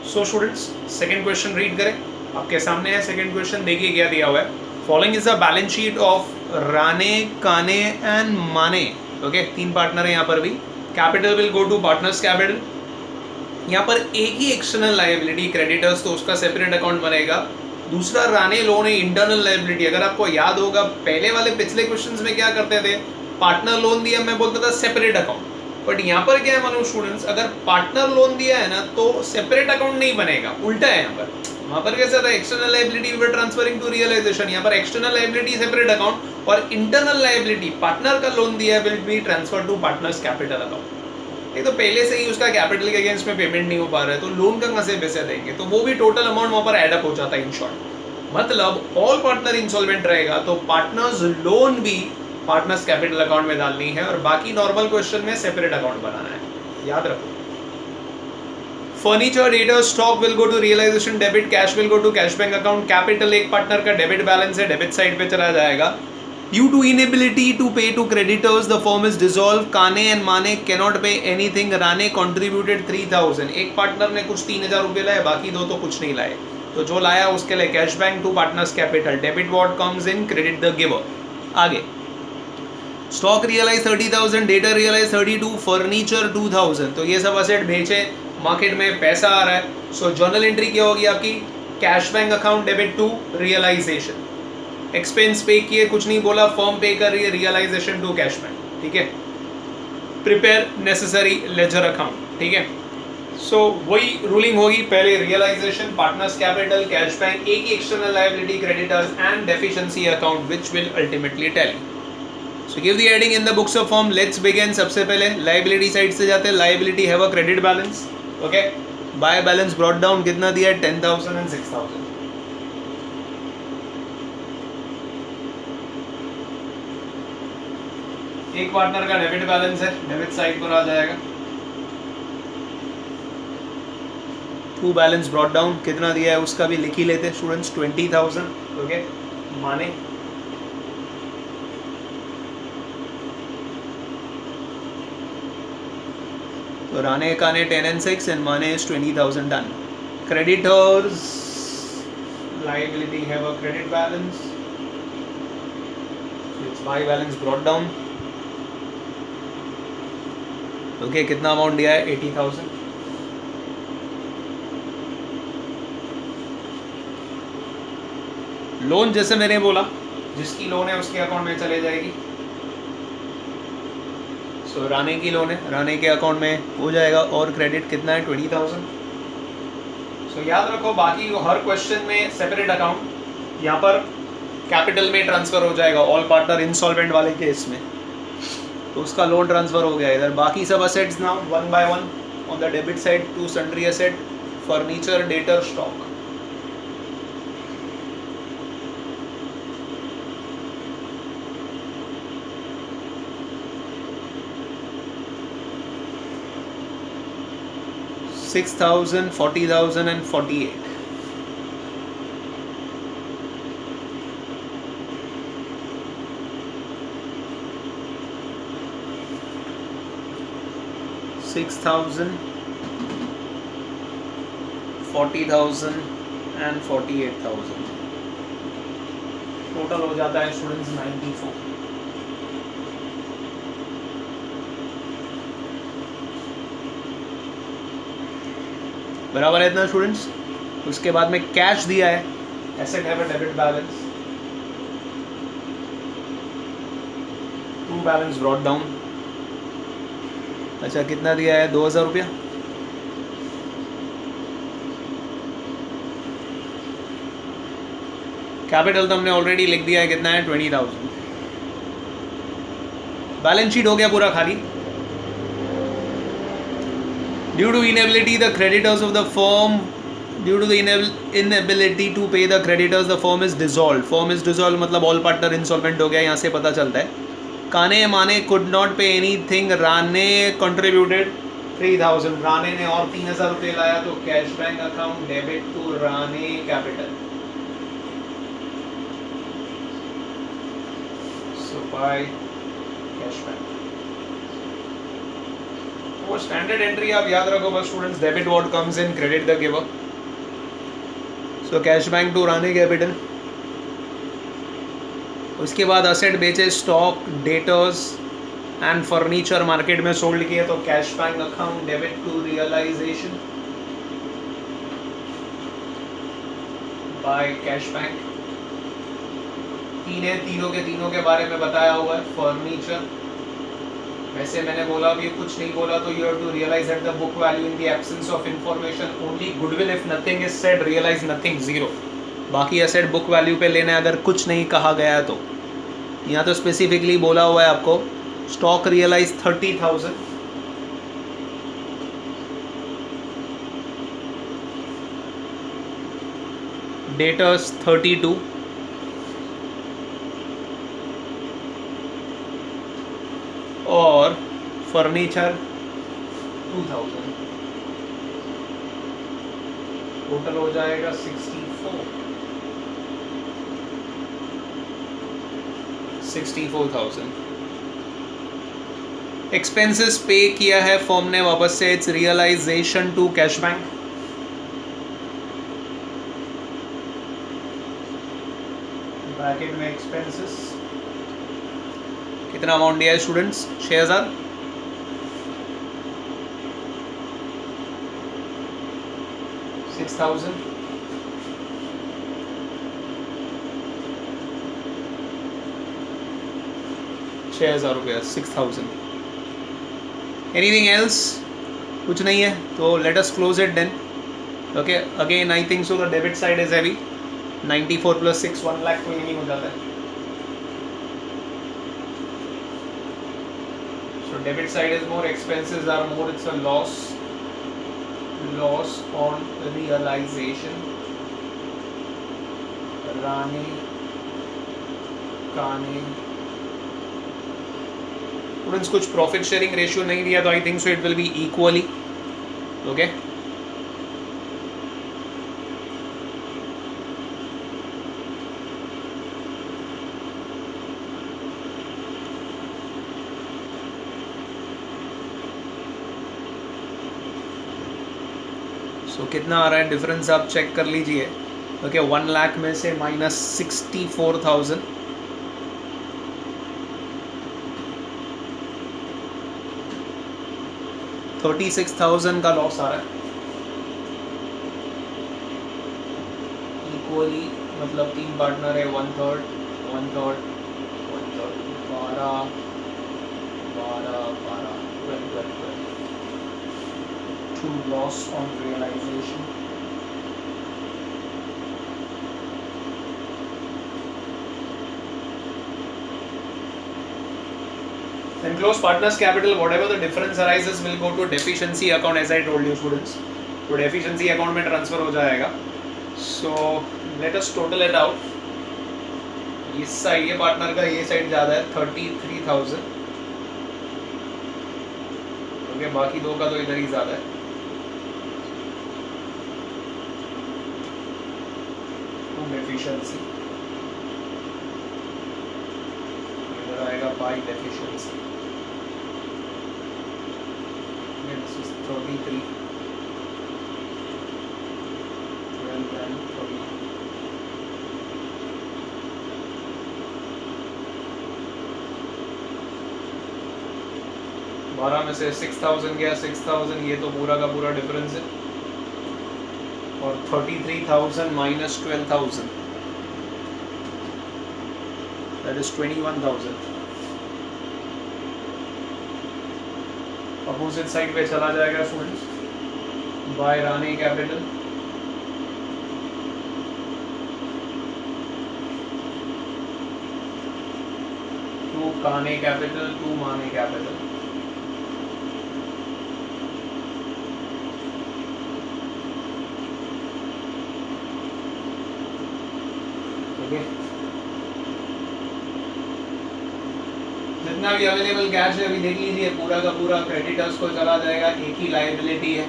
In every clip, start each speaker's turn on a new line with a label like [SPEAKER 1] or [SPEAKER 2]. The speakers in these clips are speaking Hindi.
[SPEAKER 1] So students second question read करें, आपके सामने है सेकंड क्वेश्चन। देखिए क्या दिया हुआ है। Following is a balance sheet of Rane, काने एंड माने। ओके, तीन पार्टनर है यहाँ पर भी। Capital will go to partners capital. यहाँ पर एक ही एक्सटर्नल लायबिलिटी क्रेडिटर्स, तो उसका सेपरेट अकाउंट बनेगा। दूसरा राणे लोन है इंटरनल लायबिलिटी। अगर आपको याद होगा पहले वाले पिछले क्वेश्चंस में क्या करते थे, पार्टनर लोन दिया मैं बोलता था सेपरेट अकाउंट, बट यहाँ पर क्या है मानो स्टूडेंट्स, अगर पार्टनर लोन दिया है ना तो सेपरेट अकाउंट नहीं बनेगा, उल्टा है यहाँ पर। वहाँ पर कैसा था, external liability we were transferring to realisation, यहाँ पर एक्सटर्नल लायबिलिटी सेपरेट अकाउंट और इंटरनल लायबिलिटी पार्टनर का लोन दिया है will be transfer to partners capital account. ये तो पहले से ही उसका कैपिटल के अगेंस्ट में पेमेंट नहीं हो पा रहा है, तो लोन का कहाँ से पैसे देंगे, तो वो भी टोटल अमाउंट वहाँ पर एडअप हो जाता है। इन शॉर्ट मतलब ऑल पार्टनर इंसॉल्वेंट रहेगा तो पार्टनर्स लोन भी पार्टनर्स कैपिटल अकाउंट में डालनी है और बाकी नॉर्मल क्वेश्चन में सेपरेट अकाउंट बनाना है, याद रखो। Furniture debtor stock will go to realisation debit, cash will go to cash bank account. Capital एक पार्टनर का डेबिट बैलेंस है, डेबिट साइड पे चला जाएगा। Due to inability to pay to creditors, the firm is dissolved. Kane and Mane cannot pay anything. Rane contributed 3000. एक पार्टनर ने कुछ 3000 रुपये लाए, बाकी दो तो कुछ नहीं लाए, तो जो लाया उसके लिए cash bank to partners capital. Debit what comes in, credit the giver. आगे stock realise 30,000, debtor realise 32, furniture 2000। तो ये सब असेट बेचे, मार्केट में पैसा आ रहा है। सो जर्नल एंट्री क्या होगी आपकी, cash bank account debit to realisation. Expense pay किए, कुछ नहीं बोला, फर्म पे कर रही है, रियलाइजेशन टू कैश बैंक, ठीक है। प्रिपेयर नेसेसरी लेजर अकाउंट, ठीक है। सो वही रूलिंग होगी, पहले realisation, partners capital, cash bank, एक ही external liability creditors and deficiency account which will ultimately tally. So give the heading in the books of firm. Let's begin. सबसे पहले लायबिलिटी साइड से जाते हैं। Liability have a credit balance, okay. By balance brought down कितना दिया है, 10,000 एंड 6,000। एक पार्टनर का डेबिट बैलेंस है, डेबिट साइड पर आ जाएगा। टू बैलेंस ब्रॉट डाउन कितना दिया है उसका भी लिख ही लेते स्टूडेंट्स, 20,000, ओके। माने तो राणे काने 10 and 6 and Mane is 20,000 done. Creditors liability have a credit balance, so it's by balance brought down. Okay, कितना अमाउंट दिया है, 80,000। लोन जैसे मैंने बोला, जिसकी लोन है उसके अकाउंट में चले जाएगी। सो राणे की लोन है, राणे के अकाउंट में हो जाएगा। और क्रेडिट कितना है, 20,000। सो याद रखो बाकी हर क्वेश्चन में सेपरेट अकाउंट, यहाँ पर कैपिटल में ट्रांसफर हो जाएगा ऑल पार्टनर इंसॉल्वेंट वाले केस में, तो उसका लोन ट्रांसफर हो गया इधर। बाकी सब assets now one by one on the debit side, to sundry asset, furniture, debtor, stock. $6,000, $40,000 and $48,000। $6,000, $40,000 and $48,000 total हो जाता है स्टूडेंट्स 94। बराबर है इतना स्टूडेंट्स। उसके बाद में कैश दिया है, asset have a debit balance, to balance brought down. अच्छा कितना दिया है, 2,000 रुपया। कैपिटल तो हमने ऑलरेडी लिख दिया है, कितना है, 20,000। बैलेंस शीट हो गया पूरा खाली। Due to inability the creditors of the firm, due to the inability to pay the creditors the firm is dissolve. Firm is dissolve मतलब ऑल पार्टनर इंसॉल्वेंट हो गया, यहाँ से पता चलता है। Kane Mane could not pay anything, Rane contributed 3,000, Rane ने और 3,000 रुपये लाया, तो cash bank account debit to Rane capital. So by cash bank. वो स्टैंडर्ड एंट्री आप याद रखो बस students, debit what comes in, credit the giver. So cash bank to Rani capital. उसके बाद असेट बेचे, stock, debtors and furniture market में सोल्ड किए, तो cash bank account debit to realisation by cash bank. तीनों के बारे में बताया हुआ है. फर्नीचर, वैसे मैंने बोला अभी कुछ नहीं बोला तो you have to realise at the book value in the absence of information only goodwill if nothing is said, realise nothing, zero. बाकी एसेट बुक वैल्यू पे लेना है अगर कुछ नहीं कहा गया है तो. यहाँ तो स्पेसिफिकली बोला हुआ है आपको स्टॉक रियलाइज 30,000, डेटर्स 32, और फर्नीचर 2000. टोटल हो जाएगा 64,000. एक्सपेंसेस पे किया है फॉर्म ने वापस से, it's realisation to cash bank. Bracket में एक्सपेंसेस कितना अमाउंट दिया है स्टूडेंट्स? 6,000. ₹6,000. 6,000. Anything else? कुछ नहीं है तो let us close it then. Okay, again I think so the debit side is heavy. 94 + 6 1 lakh कोई नहीं हो जाता है. So debit side is more, expenses are more, it's a loss on realization. Rane, Kane. Students कुछ प्रॉफिट शेयरिंग रेशियो नहीं दिया तो आई think so it will be equally. Okay, तो कितना आ रहा है डिफरेंस आप चेक कर लीजिए. ओके, 1 लाख में से -64,000, 36,000 का लॉस आ रहा है. इक्वली मतलब 3 पार्टनर है, 1/3 1/3 1/3, 12 12 12 12 12 to loss on realization. Then close partners capital, whatever the difference arises will go to deficiency account as I told you students. तो deficiency account में transfer हो जाएगा. So let us total it out. इस साइड ये पार्टनर का ये साइड ज़्यादा है 33,000. ओके, बाकी दो का तो इधर ही ज़्यादा है. Deficiency इधर आएगा by deficiency. This is 33, 12 and 30. बारह में से 6,000 गया, 6,000 ये तो पूरा का पूरा डिफरेंस है. और 33,000 minus 12,000, that is 21,000. Opposite side पे चला जाएगा students. By Rani capital, to Kane capital, to Mane capital. जितना भी अवेलेबल कैश है अभी देख लीजिए, पूरा का पूरा क्रेडिटर्स को चला जाएगा. एक ही लायबिलिटी है,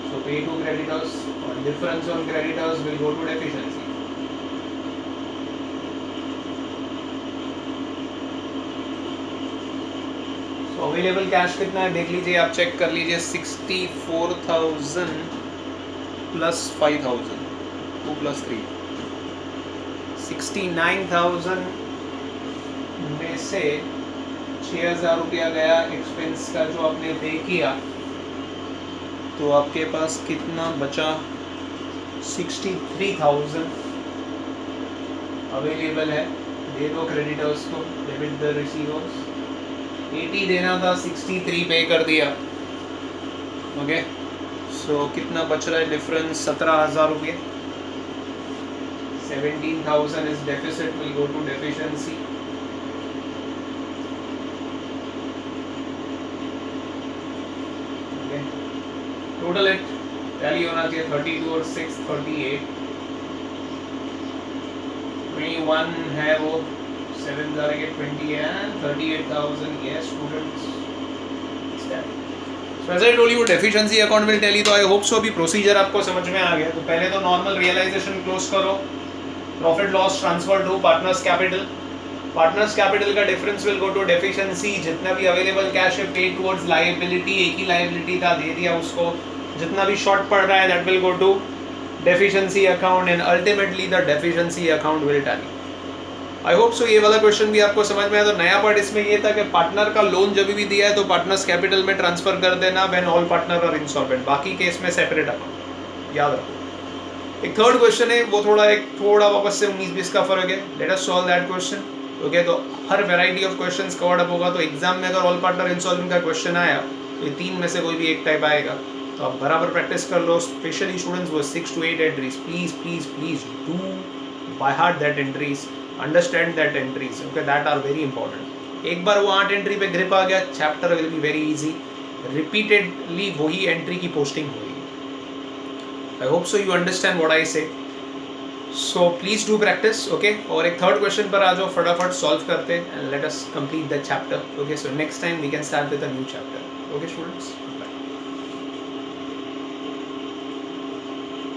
[SPEAKER 1] सो पे टू क्रेडिटर्स और difference on creditors will go to deficiency. So available cash कितना है देख लीजिए, आप चेक कर लीजिए, 64,000 प्लस 5,000, 2 + 3, 69,000 में से 6,000 रुपया गया एक्सपेंस का जो आपने पे किया, तो आपके पास कितना बचा, 63,000 अवेलेबल है। दे दो क्रेडिटर्स को, डेबिट द रिसीवर्स, 80 देना था, 63 पे कर दिया। ओके, सो कितना बच रहा है डिफरेंस, 17,000 रुपये। 17,000 is deficit, will go to deficiency. Total it tally होना चाहिए 32 और 6 38, 21 है वो, 7 जाएंगे 20 है, 38,000 yes students। So as I told you, deficiency account will tally, तो आई होप सो अभी प्रोसीजर आपको समझ में आ गया। तो पहले तो नॉर्मल रियलाइजेशन क्लोज करो, profit loss transfer to partners capital, partners capital का difference will go to deficiency, जितना भी अवेलेबल कैश है पे टुवर्ड्स लायबिलिटी, एक ही लायबिलिटी था दे दिया उसको, जितना भी शॉर्ट पड़ रहा है that will go to deficiency account and ultimately the deficiency account will tally. I hope so ये वाला क्वेश्चन भी आपको समझ में आया। तो नया पार्ट इसमें ये था कि पार्टनर का लोन जब भी दिया है तो पार्टनर्स कैपिटल में ट्रांसफर कर देना when all partner are insolvent, बाकी केस में सेपरेट अकाउंट, याद रखो। एक थर्ड क्वेश्चन है, वो थोड़ा वापस से 19-20 का फर्क है, let us solve that question. Okay, तो हर variety of questions covered up होगा। तो एग्जाम में अगर ऑल पार्टनर इंसॉल्वेंट का क्वेश्चन आया तो ये 3 में से कोई भी एक टाइप आएगा, तो आप बराबर प्रैक्टिस कर लो। स्पेशली स्टूडेंट्स वो 6 to 8 entries, please please please do by heart that entries, understand that entries, okay, that are very important. एक बार वो 8 एंट्री पे ग्रिप आ गया, chapter will be very easy, repeatedly वही एंट्री की पोस्टिंग होगी। I hope so you understand what I say, so please do practice. Okay, और एक थर्ड क्वेश्चन पर आ जाओ, फटाफट सॉल्व करते and let us complete the chapter. Okay, so next time we can start with a new chapter. Okay students, bye.